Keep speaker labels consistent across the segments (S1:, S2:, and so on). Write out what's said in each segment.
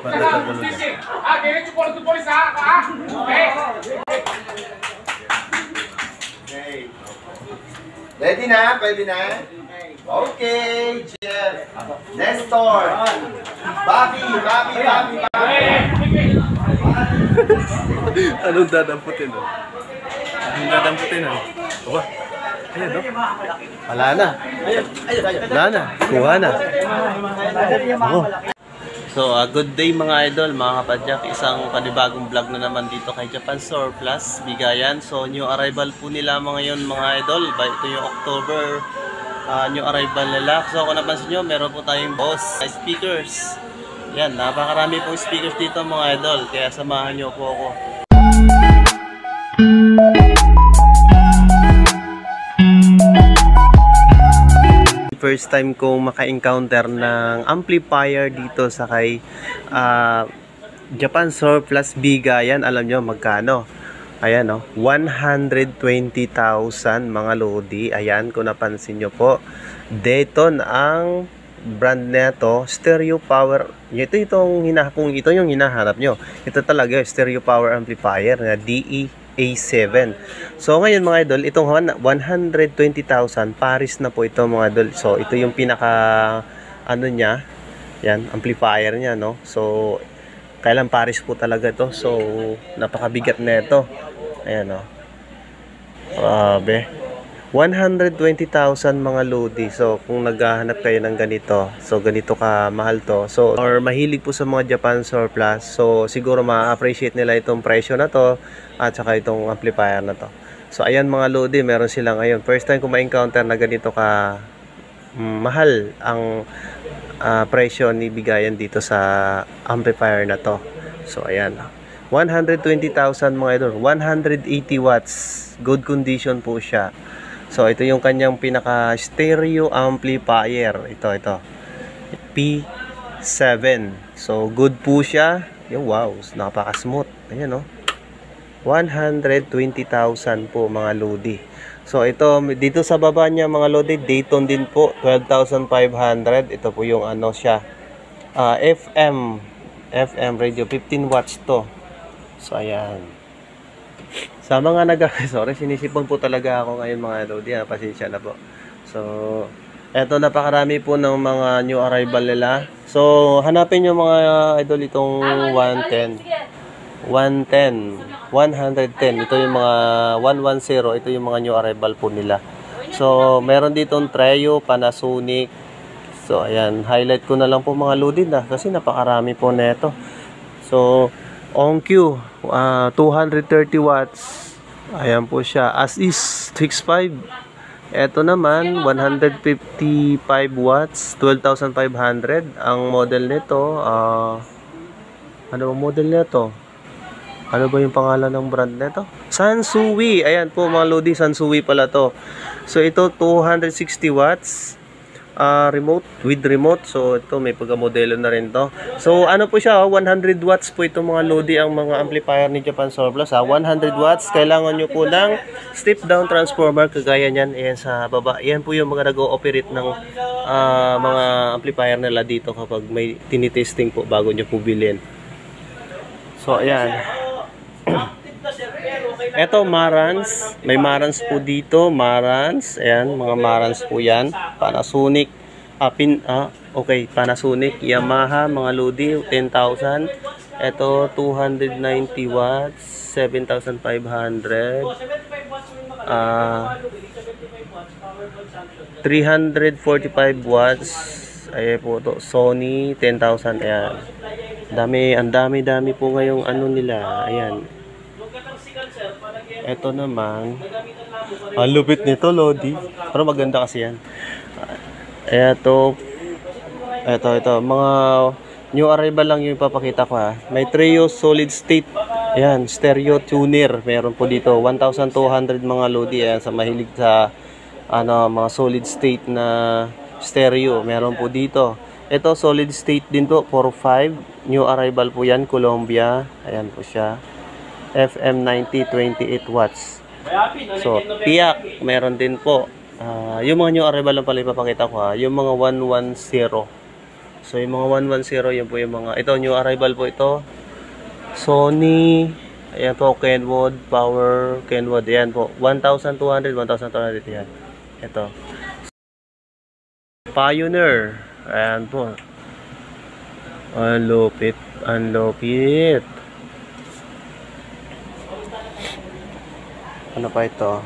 S1: Okay. Ready na? Pwede na? Okay, Jeff. Nestor. Bobby.
S2: Anong dadamputin no? Anong dadamputin no? Aba. Ayan no? Wala na. Wala na. Kuha na. So, good day mga idol, mga kapadyak. Isang panibagong vlog na naman dito kay Japan Surplus, Bigayan. So, new arrival po nila ngayon mga idol. Ito yung October new arrival nila. So, kung napansin nyo, meron po tayong boss speakers. Yan, napakarami pong speakers dito mga idol. Kaya samahan nyo po ako. First time kong maka-encounter ng amplifier dito sa kay Japan Surplus Bigayan. Alam nyo magkano? Ayan o, 120,000 mga lodi. Ayan, kung napansin nyo po, Dayton ang brand neto, stereo power. Ito yung hinahanap nyo. Ito talaga, stereo power amplifier na DE-A7. So ngayon mga idol, itong 120,000 Paris na po ito mga idol. So ito yung pinaka niya, yan, amplifier niya, no. So kailan Paris po talaga ito. So napakabigat na ito. Ayan, no. 120,000 mga lodi. So kung naghahanap kayo ng ganito, so ganito ka mahal to, so or mahilig po sa mga Japan Surplus, so siguro ma-appreciate nila itong presyo na to at saka itong amplifier na to. So ayan mga lodi, meron sila ngayon. First time ko ma-encounter na ganito ka mahal ang presyo ni Bigayan dito sa amplifier na to. So ayan, 120,000 mga idol, 180 watts, good condition po siya. So ito yung kanyang pinaka stereo amplifier. Ito P7. So good po siya. Yung wow, napaka-smooth. Ayan, no. 120,000 po mga lodi. So ito dito sa baba niya mga lodi, Dayton din po, 12,500. Ito po yung siya. FM radio, 15 watts to. So ayan. Sa mga sorry, sinisipon po talaga ako ngayon mga lodi, pasensya na po. So eto, napakarami po ng mga new arrival nila. So hanapin nyo mga idol itong 110. Ito yung mga 110. Ito yung mga new arrival po nila. So meron ditong Treo, Panasonic. So ayan, highlight ko na lang po mga lodi na kasi napakarami po neto. So OnQ, 230 watts. Ayan po siya. As is 6.5. Ito naman 155 watts, 12,500 ang model nito. Ano ba model nito? Ano ba yung pangalan ng brand nito? Sansui. Ayan po mga lodi, Sansui pala to. So ito 260 watts. With remote. So ito may pagka-modelo na rin to. So ano po siya, 100 watts po itong mga lodi ang mga amplifier ni Japan Surplus. 100 watts. Kailangan nyo po ng step down transformer kagaya niyan. Ayan sa baba. Ayan po yung mga nag-ooperate ng mga amplifier nila dito kapag may tinitesting po bago nyo po bilhin. So ayan. Eto Marantz, may Marantz po dito, Marantz, ayan, mga Marantz po yan. Panasonic, okay, Panasonic, Yamaha, mga lodi, 10,000. Eto 290 watts, 7,500. 345 watts, ayan po to, Sony, 10,000, ayan. Ang dami po ngayong nila, ayan. Ito naman, ang lupit nito lodi, pero maganda kasi yan. Ito, mga new arrival lang yung ipapakita ko ha. May Treo solid state, ayan, stereo tuner, meron po dito 1,200 mga lodi. Ayan, sa mahilig sa mga solid state na stereo, meron po dito. Ito solid state din to, 4.5, new arrival po yan, Columbia. Ayan po siya, FM90, 28 watts. So Piak meron din po. Yung mga new arrival lang pala ipapakita ko ha, yung mga 110. So yung mga 110, yun po yung mga, ito new arrival po ito. Sony, ayan po, Kenwood, Power, Kenwood, ayan po, 1,200, 1,200 yan. Ito. Pioneer, ayan po. Ang lupit, ang lupit. Ano pa ito?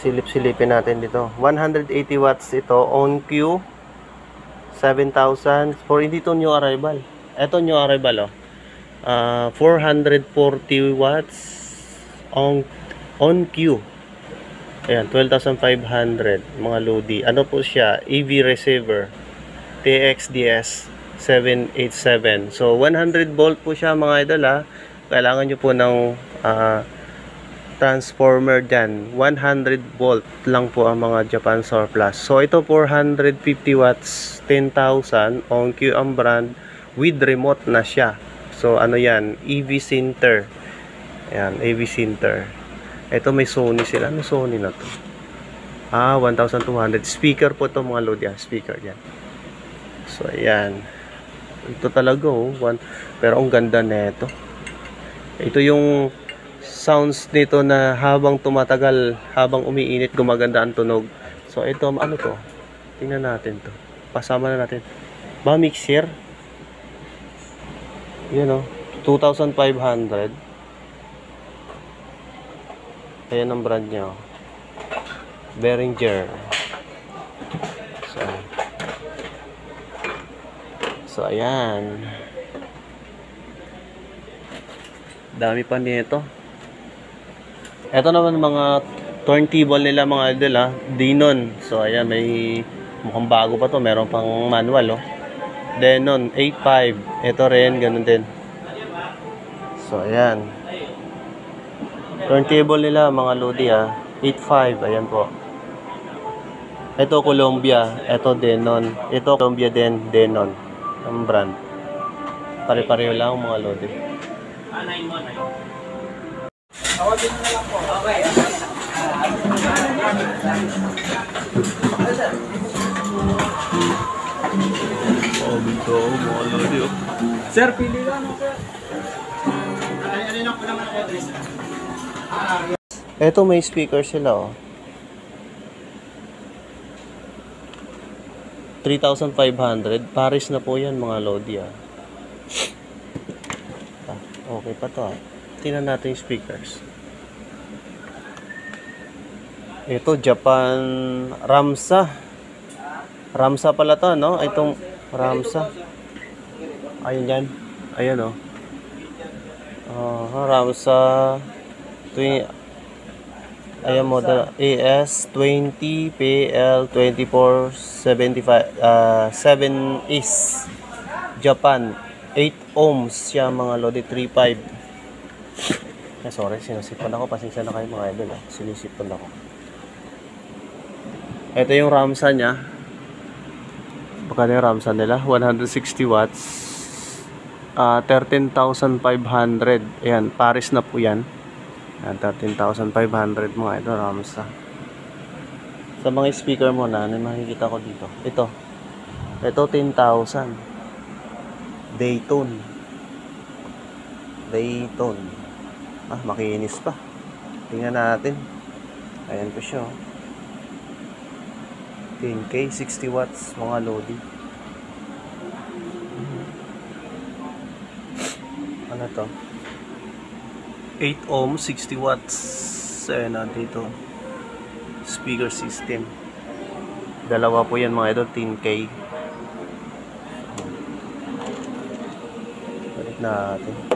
S2: Silip-silipin natin dito. 180 watts ito, on cue. 7,000 for hindi to new arrival. Ito new arrival, oh. 440 watts on cue. Ayan, 12,500 mga Lodi. Ano po siya? EV receiver. TXDS 787. So 100 volt po siya mga idol, ha. Kailangan nyo po ng transformer dyan. 100 volt lang po ang mga Japan Surplus. So ito 450 watts, 10,000 on cue ang brand, with remote na siya. So ano yan, EV Center. Ayan, EV Center. Ito may Sony sila. Ano Sony na to? 1,200. Speaker po to mga Lodi, speaker yan. So ayan. Ito talaga, oh. Pero ang ganda nito. Ito yung sounds nito na habang tumatagal, habang umiinit, gumaganda ang tunog. So ito, ano to? Tingnan natin to. Pasama na natin. Ba mixer? Yan, oh. 2,500. Ayan ang brand niya, oh. Behringer. So ayan. Dami pa nito. Ito naman mga turntable nila mga idol, ha. Denon. So ayan, may mukhang bago pa to. Meron pang manual, oh. Denon 85. Ito rin, ganun din. So ayan. Turntable nila mga Lodi, ha. 85. Ayan po. Ito Columbia. Ito Denon. Ito Columbia din, Denon. Ang brand. Pare-pareho lang mga Lodi.
S3: Tawagin mo na lang po. Okay.
S2: Bito, mga Lodi, oh.
S3: Sir, pili ka no, sir.
S2: Ito may speaker sila, oh. 3,500. Paris na po yan mga Lodi, ah. Okay pa to, ah. Tingnan natin yung speakers. Ito Japan Ramsa. Ramsa pala to, no? Itong Ramsa. Ayun yan. Ayan, oh. Ramsa. Ayan, model AS20 PL2475 7 is Japan. 8 ohms siya mga Lodi. 3.5. Sorry, sinusipon ako. Pasensya na kayo mga idol, sinisipon ako. Ito yung Ramsa nya. Baka na yung Ramsa nila. 160 watts. 13,500. Ayan, Paris na po yan. 13,500 mga idol, Ramsa. Sa mga speaker mo na, ano makikita ko dito? Ito 10,000. Dayton. Makinis pa. Tingnan natin. Ayan po siya, oh. 10K, 60 watts mga Lodi. Ano to? 8 ohms, 60 watts. Ayan na dito. Speaker system. Dalawa po yan mga idol, 10K. Balik natin.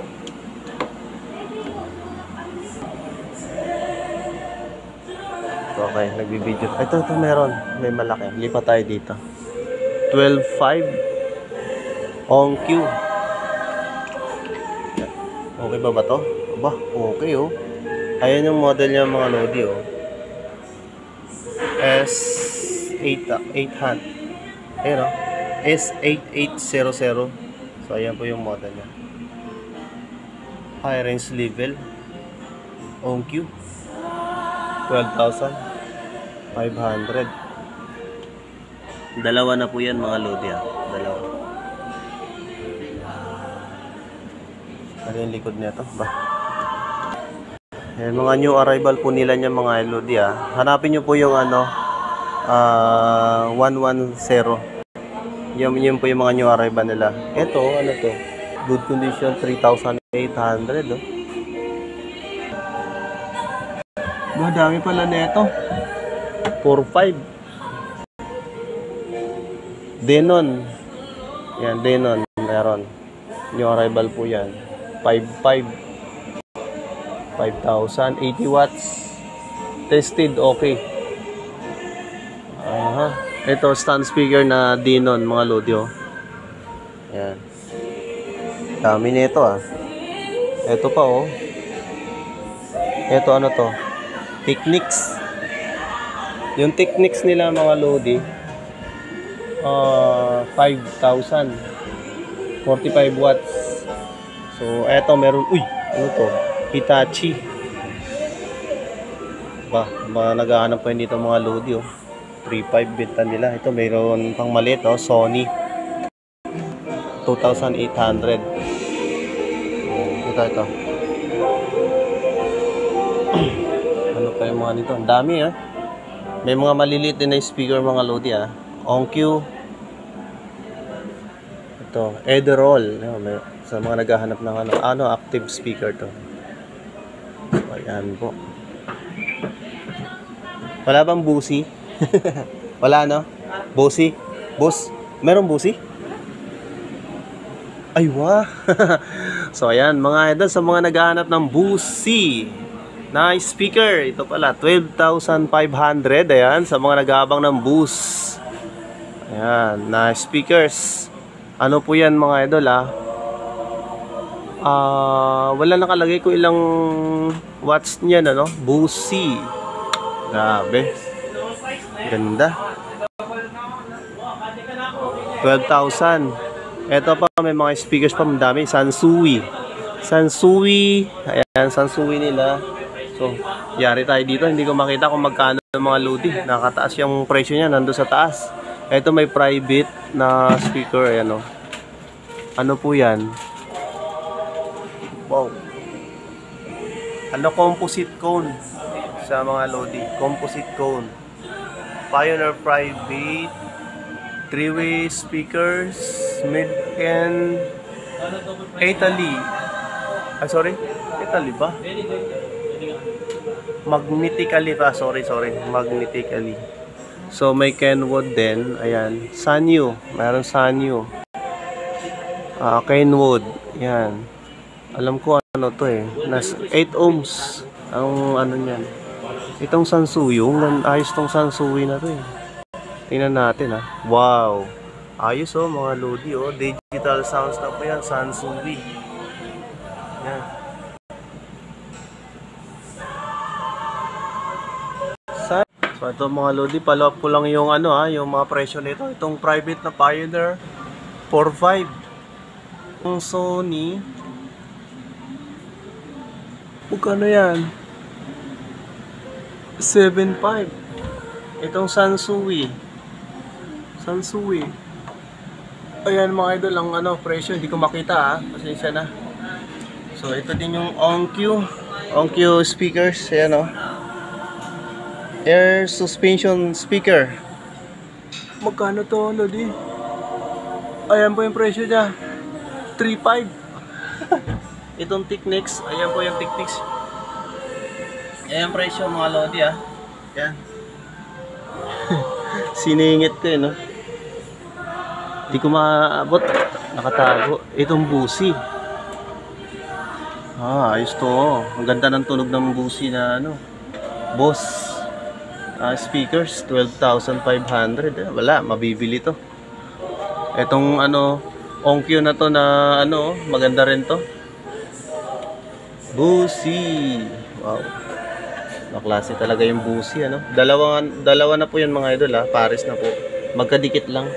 S2: Okay, nagbibideo. Ito meron. May malaki. Lipat tayo dito. 12.5 on cue. Okay ba to? Aba, okay, oh. Ayan yung model niya mga Lodi, oh. S800. Ayan, oh. S8800. So, ayan po yung model niya. High range level. On cue. 12,500. Dalawa na po yan mga Lodi, ah. Dalawa. Ano yung likod nito? Ba? Yung mga new arrival po nila niya mga LOD Hanapin nyo po yung 110. Yun po yung mga new arrival nila. Ito, ano to? Good condition, 3,800 Madami pala nito. 4,500. Denon. Yan, Denon. Meron. New arrival po yan. 5,500. 5,000. 80 watts. Tested, okay. Ito, stand speaker na Denon, mga lodi, Yan. Dami nito, Ito pa, Ito, ano to? Technics. Yung Technics nila, mga lodi, 5,000. 45 watts. So, eto meron, ano to? Hitachi. Naghahanap pa yun dito mga lodi, 3,500 benta nila. Ito, mayroon pang maliit, Sony. 2,800. Ito. Ano pa yung mga dito? Ang dami, May mga maliliit din na speaker, mga lodi, Onkyo. Ito, Ederol. Sa mga naghahanap ng active speaker to. So, ayan po. Wala bang busi? Wala, no? Busi? Bus? Meron busi? Ay, wow! So, ayan, mga idol, sa mga naghahanap ng busi na speaker, ito pala, 12,500. Ayan, sa mga nag-aabang ng bus. Ayan, na speakers. Ano po yan, mga idol, wala nakalagay ko ilang watts niyan, Busi. Grabe. Ganda. 12,000. Ito pa, may mga speakers pa, madami. Sansui. Ayan, Sansui nila. So, yari tayo dito. Hindi ko makita kung magkano ng mga lodi. Nakataas yung presyo niya, nando sa taas. Ito may private na speaker. Ayan, Ano po yan? Wow. Composite cone sa mga lodi. Composite cone. Pioneer private. 3-way speakers. Made in Italy. Sorry? Italy ba? Magnetically pa. Sorry. Magnetically. So, may Kenwood din. Ayan. Sanyo. Mayroon Sanyo. Kenwood. Ayan. Alam ko ano to Nas 8 ohms. Ang ano niyan. Itong Sansui. Ayos tong Sansui na to Tingnan natin Wow. Ayos mga lodi Digital sounds na po yan. Sansui. Yan. So ito mga lodi, follow up ko lang yung yung mga presyo nito. Itong private na Pioneer 4,500. Yung Sony, magkano yan? 7,500. Itong Sansui. Ayan mga idol, ang presyo hindi ko makita pasensya na. So ito din yung Onkyo speakers. Ayan air suspension speaker. Magkano to lodi? Ayan po yung presyo niya, 3,500. Itong Technics, ayan po yung Technics. Ayan presyo mga lodi Ayan. Siningit ko Hindi ko maabot. Nakatago. Itong busi. Ayos to. Ang ganda ng tunog ng busi na Boss. Speakers, 12,500. Wala, mabibili to. Itong Onkyo na to na maganda rin to. Busi. Wow. Maklase talaga yung busi Dalawa na po yan mga idol Pares na po. Magkadikit lang.